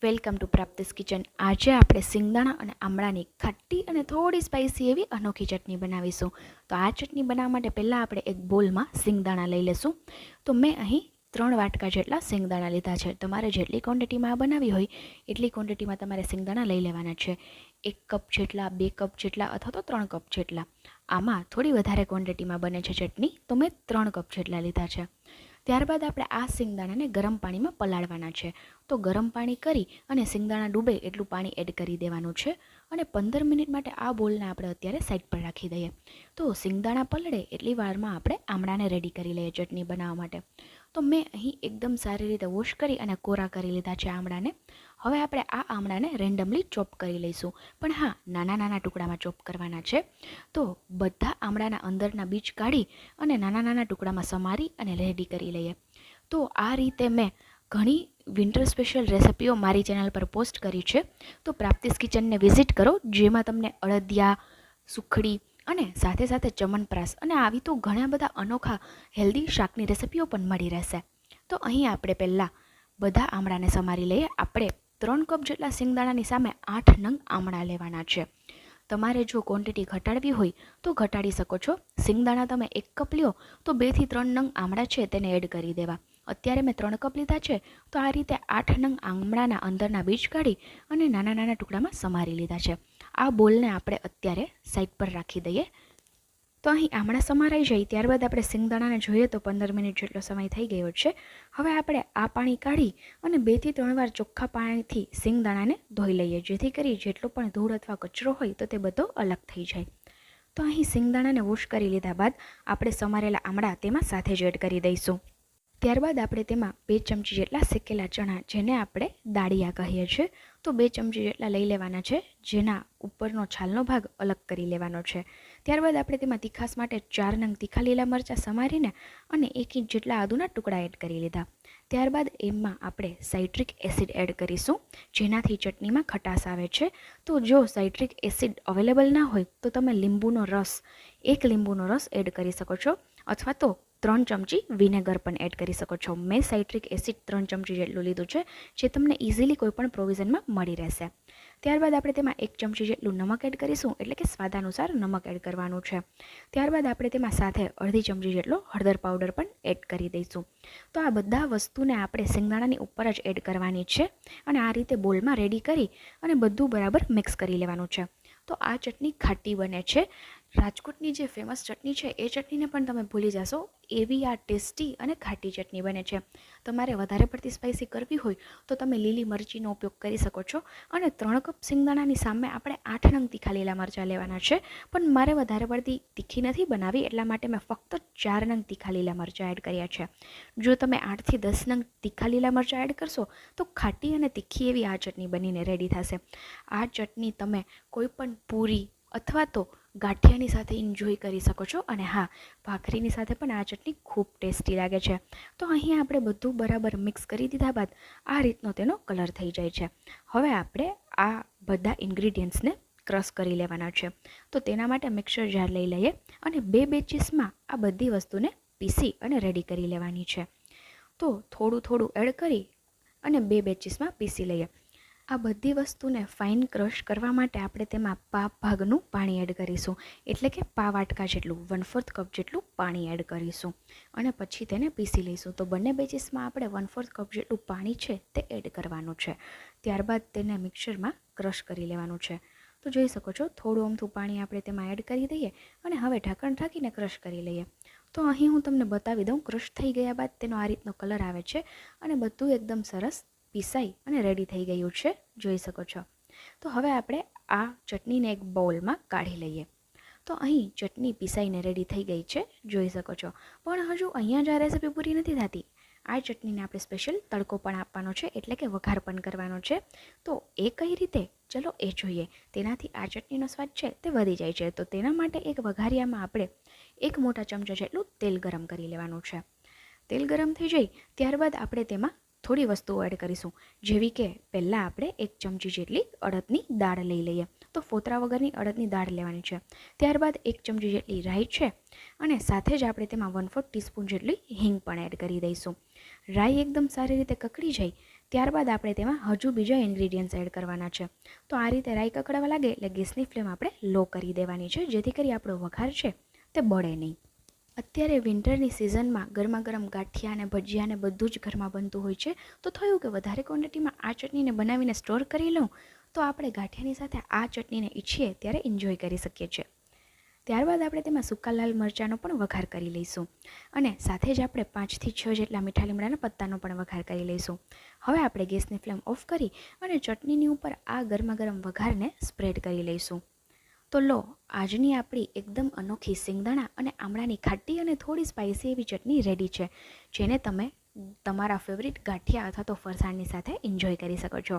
Welcome to પ્રાપ્તિસ kitchen. આજે આપણે સિંગદાણા અને આમળાની ખાટી અને થોડી સ્પાઇસી એવી અનોખી ચટણી બનાવીશું. તો આ ચટણી બનાવવા માટે પહેલાં આપણે એક બોલમાં સિંગદાણા લઈ લઈશું. તો મેં અહીં 3 વાટકા જેટલા સિંગદાણા લીધા છે. તમારે જેટલી ક્વોન્ટિટીમાં આ બનાવી હોય એટલી ક્વોન્ટિટીમાં તમારે સિંગદાણા લઈ લેવાના છે. 1 કપ જેટલા, 2 કપ જેટલા અથવા તો 3 કપ જેટલા. આમાં થોડી વધારે ક્વોન્ટિટીમાં બને છે ચટણી, તો મેં 3 કપ જેટલા લીધા છે. ત્યારબાદ આપણે આ સિંગદાણાને ગરમ પાણીમાં પલાળવાના છે. તો ગરમ પાણી કરી અને સિંગદાણા ડૂબે એટલું પાણી એડ કરી દેવાનું છે અને 15 મિનિટ માટે આ બોલને આપણે અત્યારે સાઈડ પર રાખી દઈએ. તો સિંગદાણા પલળે એટલી વારમાં આપણે આમળાને રેડી કરી લઈએ ચટણી બનાવવા માટે. તો મેં અહીં એકદમ સારી રીતે વોશ કરી અને કોરા કરી લીધા છે આમળાને. હવે આપણે આ આમળાને રેન્ડમલી ચોપ કરી લઈશું, પણ હા, નાના નાના ટુકડામાં ચોપ કરવાના છે. તો બધા આમળાના અંદરના બીજ કાઢી અને નાના નાના ટુકડામાં સમારી અને રેડી કરી લઈએ. તો આ રીતે મેં ઘણી વિન્ટર સ્પેશિયલ રેસિપીઓ મારી ચેનલ પર પોસ્ટ કરી છે. તો પ્રાપ્તિસ કિચનને વિઝિટ કરો, જેમાં તમને અડદિયા, સુખડી અને સાથે સાથે ચમનપ્રાસ અને આવી તો ઘણા બધા અનોખા હેલ્ધી શાકની રેસિપીઓ પણ મળી રહેશે. તો અહીં આપણે પહેલાં બધા આમળાને સમારી લઈએ. આપણે 3 કપ જેટલા સિંગદાણાની સામે 8 નંગ આમળા લેવાના છે. તમારે જો ક્વોન્ટિટી ઘટાડવી હોય તો ઘટાડી શકો છો. સિંગદાણા તમે 1 કપ લ્યો તો 2 થી 3 નંગ આમળા છે તેને એડ કરી દેવા. અત્યારે મેં 3 કપ લીધા છે, તો આ રીતે 8 નંગ આમળાના અંદરના બીજ કાઢી અને નાના નાના ટુકડામાં સમારી લીધા છે. આ બોલને આપણે અત્યારે સાઈડ પર રાખી દઈએ. તો અહીં આમળા સમારાઈ જાય ત્યારબાદ આપણે સિંગદાણાને જોઈએ તો 15 મિનિટ જેટલો સમય થઈ ગયો છે. હવે આપણે આ પાણી કાઢી અને 2 થી 3 વાર ચોખ્ખા પાણીથી સિંગદાણાને ધોઈ લઈએ, જેથી કરી જેટલો પણ ધૂળ અથવા કચરો હોય તો તે બધો અલગ થઈ જાય. તો અહીં સિંગદાણાને વોશ કરી લીધા બાદ આપણે સમારેલા આમળા તેમાં સાથે જ એડ કરી દઈશું. ત્યારબાદ આપણે તેમાં 2 ચમચી જેટલા શેકેલા ચણા, જેને આપણે દાળિયા કહીએ છીએ, તો 2 ચમચી જેટલા લઈ લેવાના છે, જેના ઉપરનો છાલનો ભાગ અલગ કરી લેવાનો છે. ત્યારબાદ આપણે તેમાં તીખાસ માટે 4 નંગ તીખા લીલા મરચાં સમારીને અને 1 ઇંચ જેટલા આદુના ટુકડા એડ કરી લીધા. ત્યારબાદ એમાં આપણે સાઇટ્રિક એસિડ એડ કરીશું, જેનાથી ચટણીમાં ખટાશ આવે છે. તો જો સાઇટ્રિક એસિડ અવેલેબલ ના હોય તો તમે લીંબુનો રસ, 1 લીંબુનો રસ એડ કરી શકો છો, અથવા તો 3 ચમચી વિનેગર પણ એડ કરી શકો છો. મેં સાઇટ્રિક એસિડ 3 ચમચી જેટલું લીધું છે, જે તમને ઇઝીલી કોઈપણ પ્રોવિઝનમાં મળી રહેશે. ત્યારબાદ આપણે તેમાં 1 ચમચી જેટલું નમક એડ કરીશું, એટલે કે સ્વાદાનુસાર નમક એડ કરવાનું છે. ત્યારબાદ આપણે તેમાં સાથે અડધી ચમચી જેટલો હળદર પાવડર પણ એડ કરી દઈશું. તો આ બધા વસ્તુને આપણે સિંગદાણાની ઉપર જ એડ કરવાની છે અને આ રીતે બોલમાં રેડી કરી અને બધું બરાબર મિક્સ કરી લેવાનું છે. તો આ ચટણી ખાટી બને છે. રાજકોટની જે ફેમસ ચટણી છે એ ચટણીને પણ તમે ભૂલી જશો, એવી આ ટેસ્ટી અને ખાટી ચટણી બને છે. તમારે વધારે પડતી સ્પાઇસી કરવી હોય તો તમે લીલી મરચીનો ઉપયોગ કરી શકો છો. અને 3 કપ સિંગદાણાની સામે આપણે 8 નંગ તીખા લીલા મરચાં લેવાના છે, પણ મારે વધારે પડતી તીખી નથી બનાવી, એટલા માટે મેં ફક્ત 4 નંગ તીખા લીલા મરચાં એડ કર્યા છે. જો તમે 8 થી 10 નંગ તીખા લીલા મરચાં એડ કરશો તો ખાટી અને તીખી એવી આ ચટણી બનીને રેડી થશે. આ ચટણી તમે કોઈ પણ પૂરી અથવા તો ગાંઠિયાની સાથે એન્જોય કરી શકો છો. અને હા, ભાખરીની સાથે પણ આ ચટણી ખૂબ ટેસ્ટી લાગે છે. તો અહીં આપણે બધું બરાબર મિક્સ કરી દીધા બાદ આ રીતનો તેનો કલર થઈ જાય છે. હવે આપણે આ બધા ઇન્ગ્રીડિયન્ટ્સને ક્રશ કરી લેવાના છે. તો તેના માટે મિક્સર જાર લઈ લઈએ અને 2 બેચીસમાં આ બધી વસ્તુને પીસી અને રેડી કરી લેવાની છે. તો થોડું થોડું એડ કરી અને 2 બેચીસમાં પીસી લઈએ. આ બધી વસ્તુને ફાઇન ક્રશ કરવા માટે આપણે તેમાં પા ભાગનું પાણી એડ કરીશું, એટલે કે પા વાટકા જેટલું, 1/4 કપ જેટલું પાણી એડ કરીશું અને પછી તેને પીસી લઈશું. તો બંને બેચીસમાં આપણે 1/4 કપ જેટલું પાણી છે તે એડ કરવાનું છે. ત્યારબાદ તેને મિક્સરમાં ક્રશ કરી લેવાનું છે. તો જોઈ શકો છો, થોડું અમથું પાણી આપણે તેમાં એડ કરી દઈએ અને હવે ઢાંકણ ઢાંકીને ક્રશ કરી લઈએ. તો અહીં હું તમને બતાવી દઉં, ક્રશ થઈ ગયા બાદ તેનો આ રીતનો કલર આવે છે અને બધું એકદમ સરસ પીસાઈ અને રેડી થઈ ગયું છે, જોઈ શકો છો. તો હવે આપણે આ ચટણીને એક બાઉલમાં કાઢી લઈએ. તો અહીં ચટણી પીસાઈને રેડી થઈ ગઈ છે, જોઈ શકો છો. પણ હજુ અહીંયા જ આ રેસિપી પૂરી નથી થતી. આ ચટણીને આપણે સ્પેશિયલ તડકો પણ આપવાનો છે, એટલે કે વઘાર પણ કરવાનો છે. તો એ કઈ રીતે, ચલો એ જોઈએ. તેનાથી આ ચટણીનો સ્વાદ છે તે વધી જાય છે. તો તેના માટે એક વઘારિયામાં આપણે 1 મોટા ચમચા જેટલું તેલ ગરમ કરી લેવાનું છે. તેલ ગરમ થઈ જાય ત્યારબાદ આપણે તેમાં થોડી વસ્તુઓ એડ કરીશું, જેવી કે પહેલાં આપણે 1 ચમચી જેટલી અડદની દાળ લઈ લઈએ. તો ફોતરા વગરની અડદની દાળ લેવાની છે. ત્યારબાદ 1 ચમચી જેટલી રાઈ છે અને સાથે જ આપણે તેમાં 1/4 ટીસ્પૂન જેટલી હિંગ પણ એડ કરી દઈશું. રાઈ એકદમ સારી રીતે કકડી જાય ત્યારબાદ આપણે તેમાં હજુ બીજા ઇન્ગ્રીડિયન્ટ્સ એડ કરવાના છે. તો આ રીતે રાઈ કકડાવા લાગે એટલે ગેસની ફ્લેમ આપણે લો કરી દેવાની છે, જેથી કરી આપણો વઘાર છે તે બળે નહીં. અત્યારે વિન્ટરની સિઝનમાં ગરમા ગરમ ગાંઠિયા અને ભજીયા ને બધું જ ઘરમાં બનતું હોય છે. તો થયું કે વધારે ક્વોન્ટિટીમાં આ ચટણીને બનાવીને સ્ટોર કરી લઉં તો આપણે ગાંઠિયાની સાથે આ ચટણીને ઈચ્છીએ ત્યારે એન્જોય કરી શકીએ છીએ. ત્યારબાદ આપણે તેમાં સૂકા લાલ મરચાંનો પણ વઘાર કરી લઈશું અને સાથે જ આપણે 5 થી 6 જેટલા મીઠા લીમડાના પત્તાનો પણ વઘાર કરી લઈશું. હવે આપણે ગેસની ફ્લેમ ઓફ કરી અને ચટણીની ઉપર આ ગરમા ગરમ વઘારને સ્પ્રેડ કરી લઈશું. તો લો, આજની આપણી એકદમ અનોખી સિંગદાણા અને આમળાની ખાટી અને થોડી સ્પાઇસી એવી ચટણી રેડી છે, જેને તમે તમારા ફેવરિટ ગાંઠિયા અથવા તો ફરસાણની સાથે એન્જોય કરી શકો છો.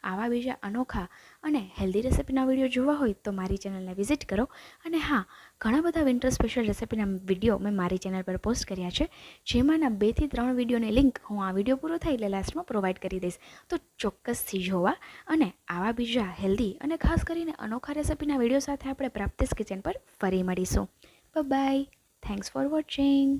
આવા બીજા અનોખા અને હેલ્ધી રેસિપીના વિડીયો જોવા હોય તો મારી ચેનલને વિઝિટ કરો. અને હા, ઘણા બધા વિન્ટર સ્પેશિયલ રેસિપીના વિડીયો મેં મારી ચેનલ પર પોસ્ટ કર્યા છે, જેમાંના 2 થી 3 વિડીયોની લિંક હું આ વિડીયો પૂરો થાય એટલે લાસ્ટમાં પ્રોવાઈડ કરી દઈશ. તો ચોક્કસથી જોવા. અને આવા બીજા હેલ્ધી અને ખાસ કરીને અનોખા રેસિપીના વિડીયો સાથે આપણે પ્રાપ્તિસ કિચન પર ફરી મળીશું. બાય. Thanks for watching.